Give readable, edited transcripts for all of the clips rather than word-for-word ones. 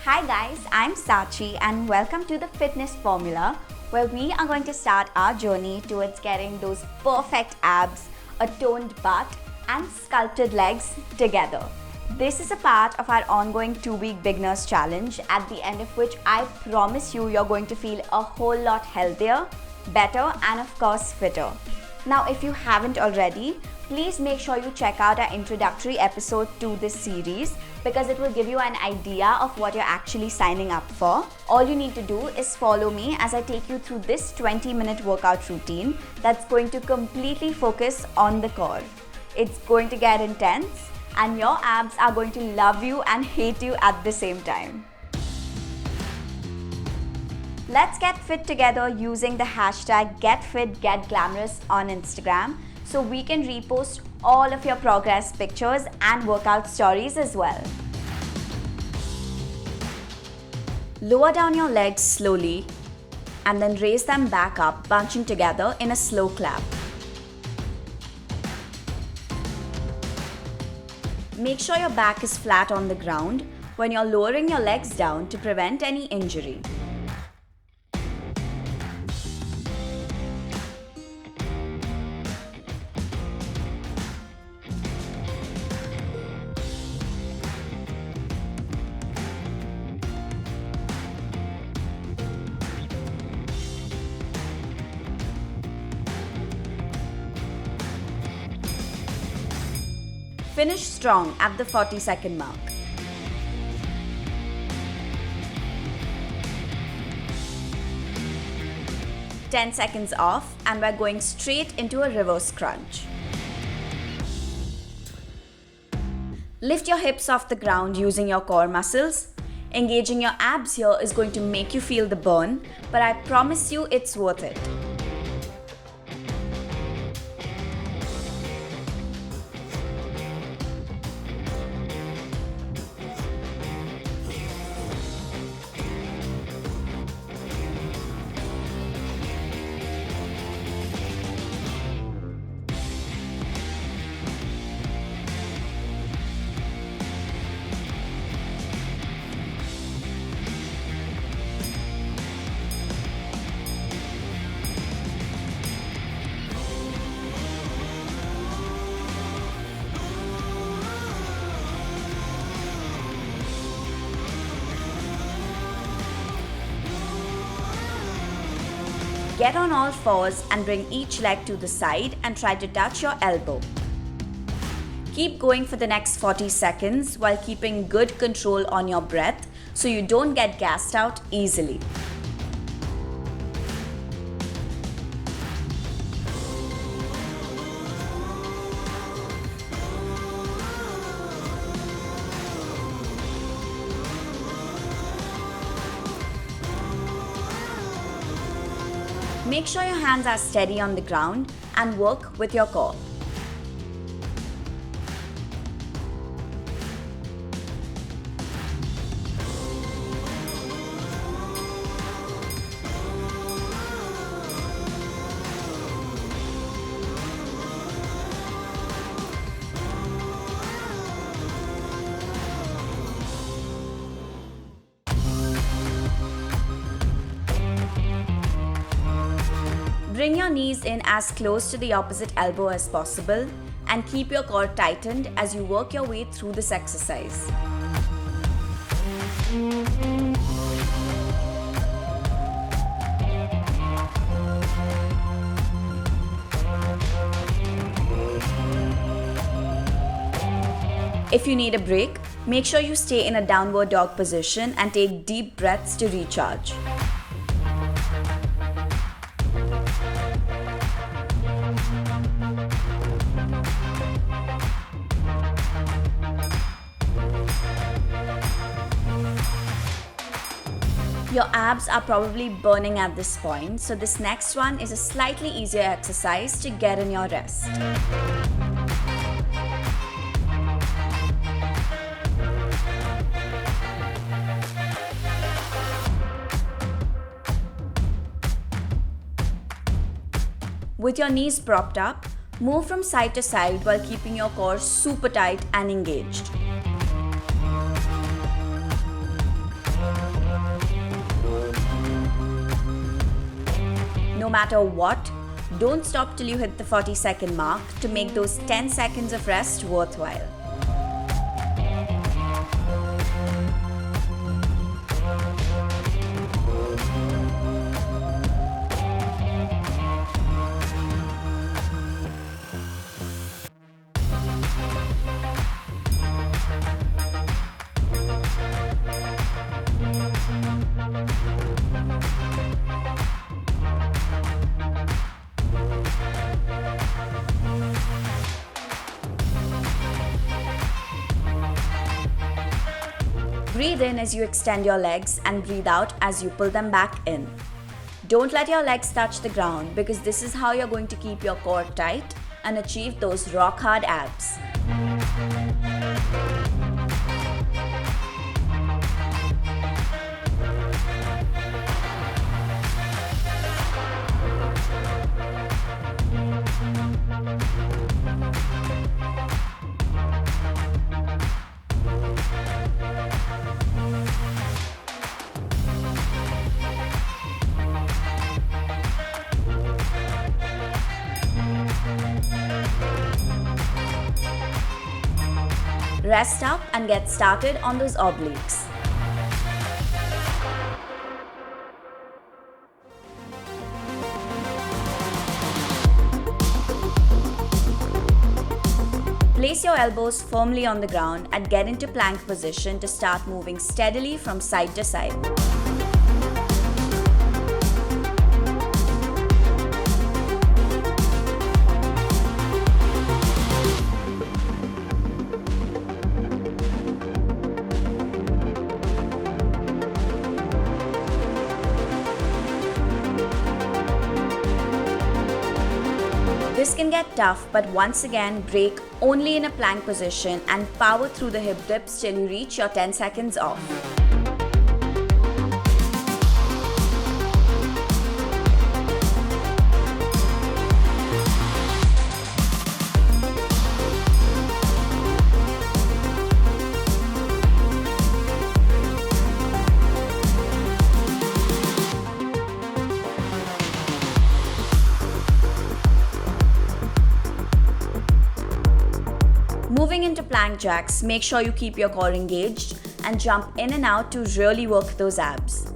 Hi guys, I'm Saachi and welcome to the Fitness Formula, where we are going to start our journey towards getting those perfect abs, a toned butt and sculpted legs together. This is a part of our ongoing 2-week beginners challenge, at the end of which I promise you're going to feel a whole lot healthier, better and of course fitter. Now if you haven't already, please make sure you check out our introductory episode to this series because it will give you an idea of what you're actually signing up for. All you need to do is follow me as I take you through this 20-minute workout routine that's going to completely focus on the core. It's going to get intense and your abs are going to love you and hate you at the same time. Let's get fit together using the hashtag #GetFitGetGlamrs on Instagram so we can repost all of your progress pictures and workout stories as well. Lower down your legs slowly and then raise them back up, bunching together in a slow clap. Make sure your back is flat on the ground when you're lowering your legs down to prevent any injury. Finish strong at the 40-second mark. Ten seconds off and we're going straight into a reverse crunch. Lift your hips off the ground using your core muscles. Engaging your abs here is going to make you feel the burn, but I promise you it's worth it. Get on all fours and bring each leg to the side and try to touch your elbow. Keep going for the next 40 seconds while keeping good control on your breath so you don't get gassed out easily. Make sure your hands are steady on the ground and work with your core. Bring your knees in as close to the opposite elbow as possible and keep your core tightened as you work your way through this exercise. If you need a break, make sure you stay in a downward dog position and take deep breaths to recharge. Your abs are probably burning at this point, so this next one is a slightly easier exercise to get in your rest. With your knees propped up, move from side to side while keeping your core super tight and engaged. No matter what, don't stop till you hit the 40-second mark to make those 10 seconds of rest worthwhile. Breathe in as you extend your legs and breathe out as you pull them back in. Don't let your legs touch the ground because this is how you're going to keep your core tight and achieve those rock hard abs. Rest up and get started on those obliques. Place your elbows firmly on the ground and get into plank position to start moving steadily from side to side. This can get tough, but once again, break only in a plank position and power through the hip dips till you reach your 10 seconds off. Moving into plank jacks, make sure you keep your core engaged and jump in and out to really work those abs.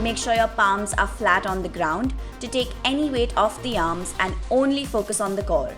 Make sure your palms are flat on the ground to take any weight off the arms and only focus on the core.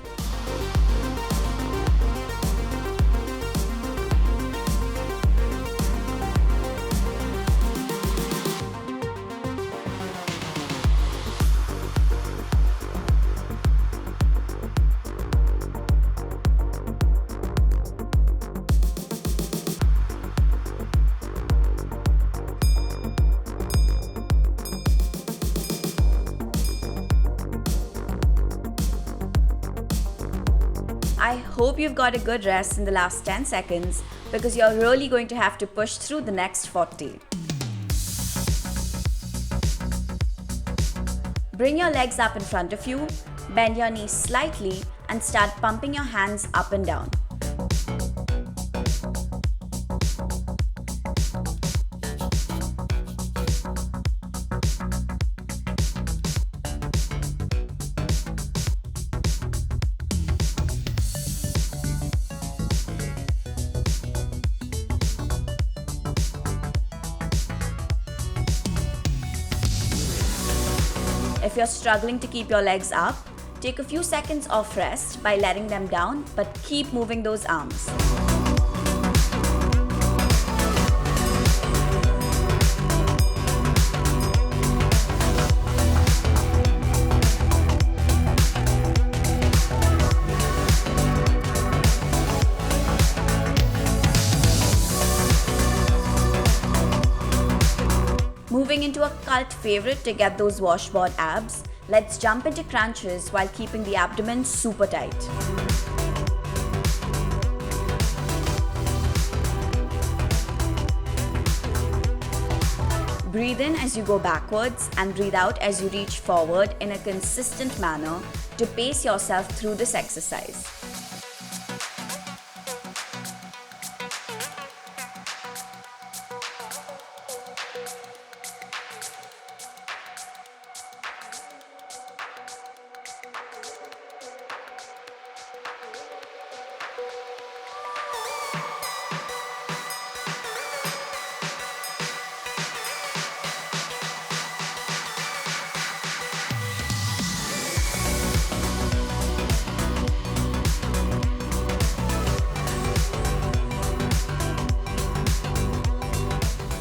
I hope you've got a good rest in the last 10 seconds because you're really going to have to push through the next 40. Bring your legs up in front of you, bend your knees slightly and start pumping your hands up and down. If you're struggling to keep your legs up, take a few seconds off rest by letting them down, but keep moving those arms. Moving into a cult favorite to get those washboard abs, let's jump into crunches while keeping the abdomen super tight. Breathe in as you go backwards and breathe out as you reach forward in a consistent manner to pace yourself through this exercise.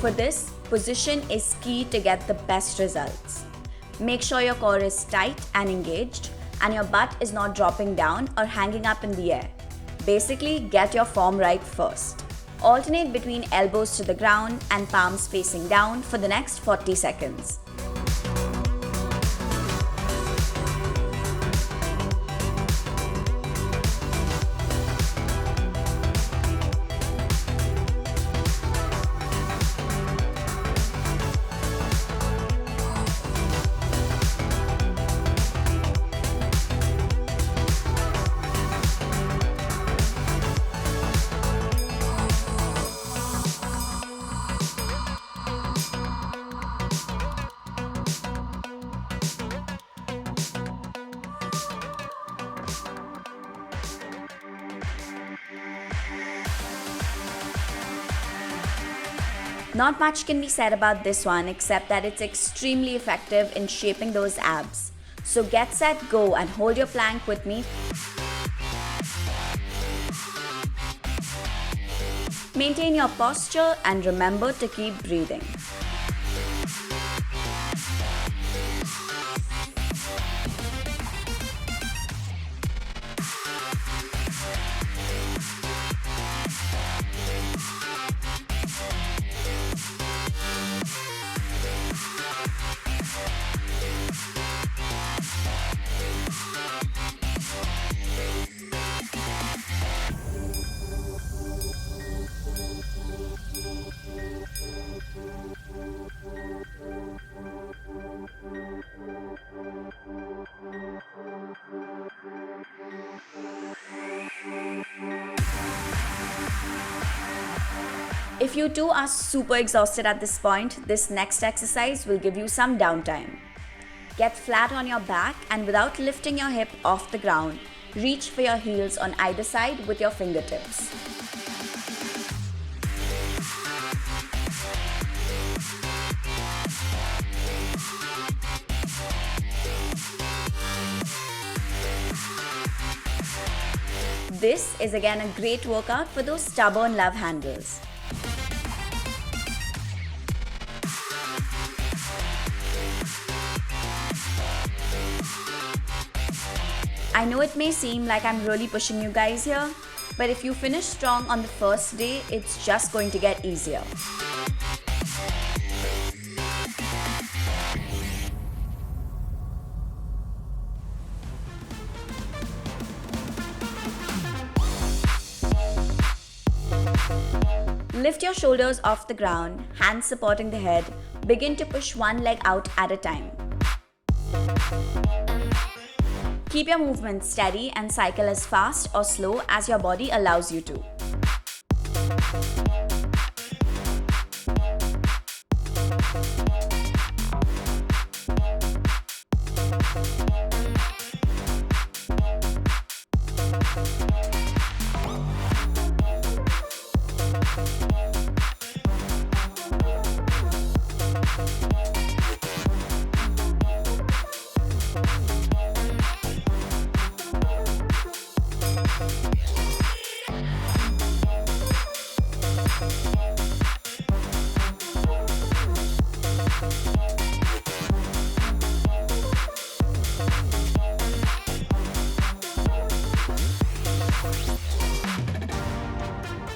For this, position is key to get the best results. Make sure your core is tight and engaged and your butt is not dropping down or hanging up in the air. Basically, get your form right first. Alternate between elbows to the ground and palms facing down for the next 40 seconds. Not much can be said about this one except that it's extremely effective in shaping those abs. So get set, go and hold your plank with me. Maintain your posture and remember to keep breathing. If you too are super exhausted at this point, this next exercise will give you some downtime. Get flat on your back and without lifting your hip off the ground, reach for your heels on either side with your fingertips. This is again a great workout for those stubborn love handles. I know it may seem like I'm really pushing you guys here, but if you finish strong on the first day, it's just going to get easier. Lift your shoulders off the ground, hands supporting the head. Begin to push one leg out at a time. Keep your movement steady and cycle as fast or slow as your body allows you to.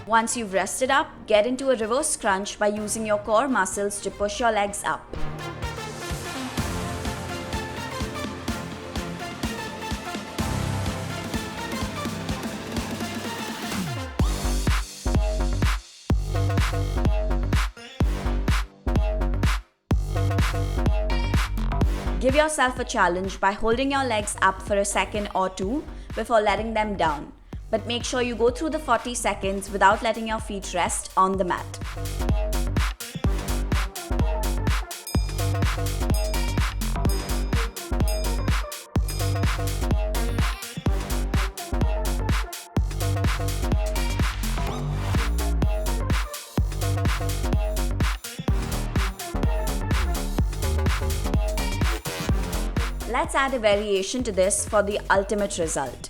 Once you've rested up, get into a reverse crunch by using your core muscles to push your legs up. Give yourself a challenge by holding your legs up for a second or two before letting them down. But make sure you go through the 40 seconds without letting your feet rest on the mat. Let's add a variation to this for the ultimate result.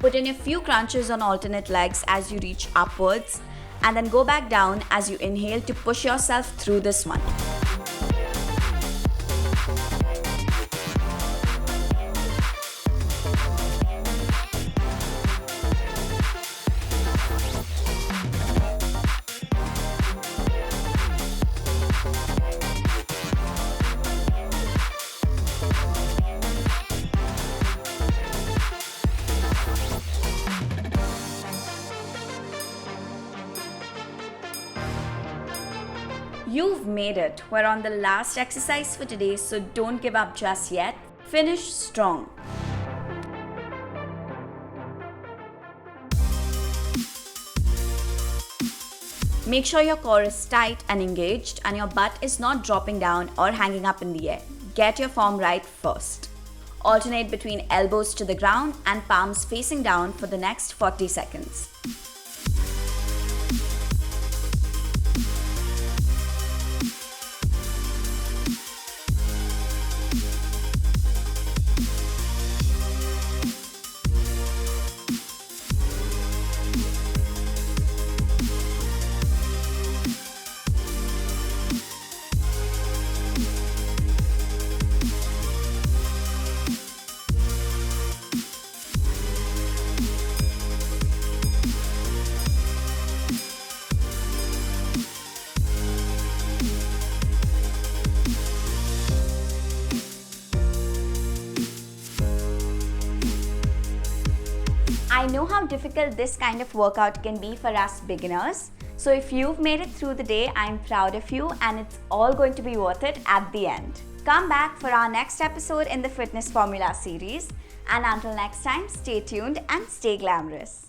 Put in a few crunches on alternate legs as you reach upwards and then go back down as you inhale to push yourself through this one. You've made it. We're on the last exercise for today, so don't give up just yet. Finish strong. Make sure your core is tight and engaged and your butt is not dropping down or hanging up in the air. Get your form right first. Alternate between elbows to the ground and palms facing down for the next 40 seconds. I know how difficult this kind of workout can be for us beginners. So if you've made it through the day, I'm proud of you and it's all going to be worth it at the end. Come back for our next episode in the Fitness Formula series. And until next time, stay tuned and stay glamorous.